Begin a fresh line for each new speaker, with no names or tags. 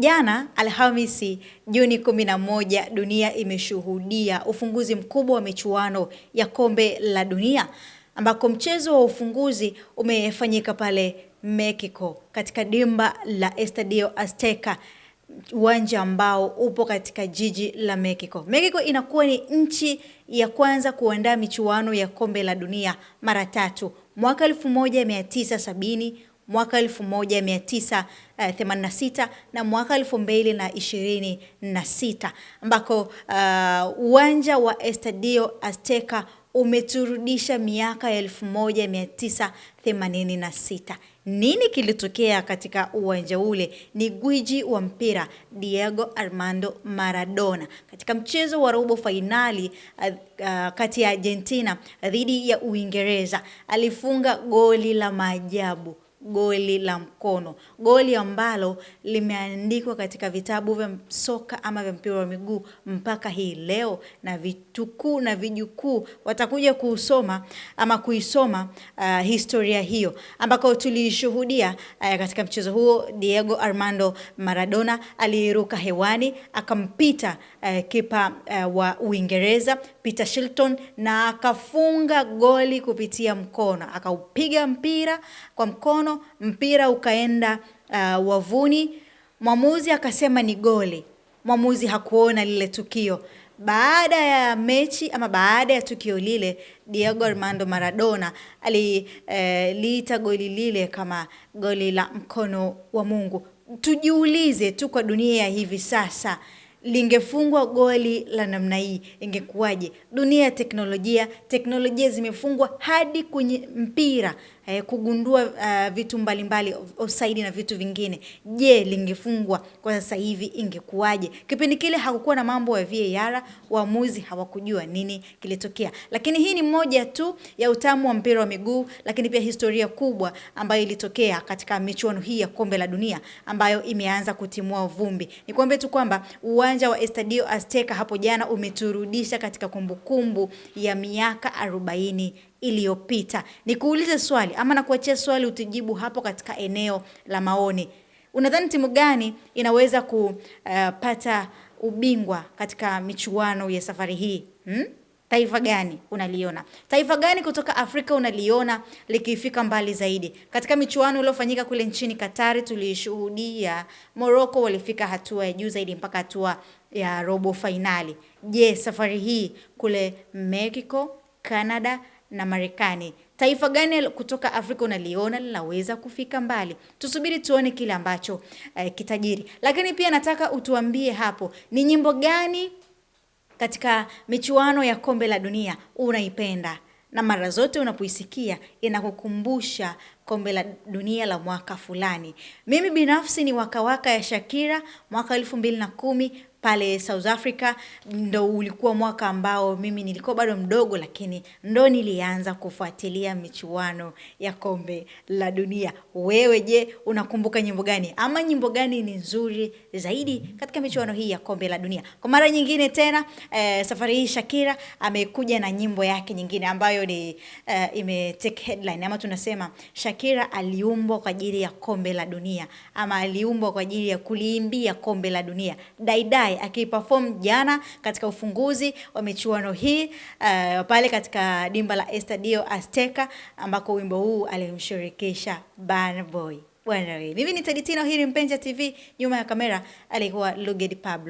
Jana Alhamisi Juni 11 dunia imeshuhudia ufunguzi mkubwa wa michuano ya kombe la dunia ambako mchezo wa ufunguzi umefanyika pale Mexico katika dimba la Estadio Azteca, uwanja ambao upo katika jiji la Mexico. Mexico inakuwa ni nchi ya kwanza kuandaa michuano ya kombe la dunia mara tatu: mwaka 1970, mwaka 1986 na mwaka 2026, ambako uwanja wa Estadio Azteca umeturudisha miaka ya 1986. Nini kilitokea katika uwanja ule? Ni gwiji wa mpira Diego Armando Maradona katika mchezo wa robo fainali kati ya Argentina dhidi ya Uingereza alifunga goli la maajabu, goli la mkono, goli ambalo limeandikwa katika vitabu vya soka ama vya mpira wa miguu mpaka hii leo, na vitukuu na vijukuu watakuja kusoma ama kuisoma historia hiyo, ambako tulishuhudia katika mchezo huo Diego Armando Maradona aliruka hewani akampita kipa wa Uingereza Peter Shilton na akafunga goli kupitia mkono. Akaupiga mpira kwa mkono, mpira ukaenda wavuni. Mwamuzi akasema ni goli. Mwamuzi hakuona lile tukio. Baada ya mechi ama baada ya tukio lile, Diego Armando Maradona aliita goli lile kama goli la mkono wa Mungu. Tujiulize tu, kwa dunia ya hivi sasa, lingefungwa goli la namna hii ingekuwaje? Dunia ya teknolojia zimefungwa hadi kwenye mpira kugundua vitu mbalimbali, offside na vitu vingine. Je, lingefungwa kwa sasa hivi ingekuwaje? Kipindi kile hakukuwa na mambo ya VAR, waamuzi hawakujua nini kilitokea. Lakini hii ni moja tu ya utamu wa mpira wa miguu, lakini pia historia kubwa ambayo ilitokea katika michuano hii ya kombe la dunia ambayo imeanza kutimua vumbi. Nikwambie tu kwamba uwanja wa Estadio Azteca hapo jana umeturudisha katika kumbukumbu ya miaka 40 iliyopita. Nikuulize swali ama nakuachia swali utujibu hapo katika eneo la maoni. Unadhani timu gani inaweza kupata ubingwa katika michuano ya safari hii? Taifa gani unaliona? Taifa gani kutoka Afrika unaliona likifika mbali zaidi? Katika michuano iliyofanyika kule nchini Katari tulishuhudia Morocco walifika hatua ya juu zaidi mpaka hatua ya robo finali. Je, safari hii kule Mexico, Canada na Marekani, taifa gani kutoka Afrika unaliona linaweza kufika mbali? Tusubiri tuone kile ambacho kitajiri. Lakini pia nataka utuambie hapo, ni nyimbo gani katika michuano ya kombe la dunia unaipenda na mara zote unapoisikia inakukumbusha kombe la dunia la mwaka fulani? Mimi binafsi ni Waka Waka ya Shakira mwaka 2010 pale South Africa. Ndo ulikuwa mwaka ambao mimi nilikuwa bado mdogo, lakini ndo nilianza kufuatilia michuano ya kombe la dunia. Wewe je, unakumbuka nyimbo gani ama nyimbo gani ni nzuri zaidi katika michuano hii ya kombe la dunia? Kwa mara nyingine tena safari hii Shakira amekuja na nyimbo yake nyingine ambayo ni ime take headline, ama tunasema Shakira aliumbwa kwa ajili ya kombe la dunia, ama aliumbwa kwa ajili ya kuliimbia kombe la dunia. Daidai akiperform jana katika ufunguzi wa michuano hii pale katika dimba la Estadio Azteca, ambako wimbo huu alimshirikisha Burna Boy. Mimi ni Teddy Tino, hii ni Mpenja TV, nyuma ya kamera alikuwa Lugedi Pablo.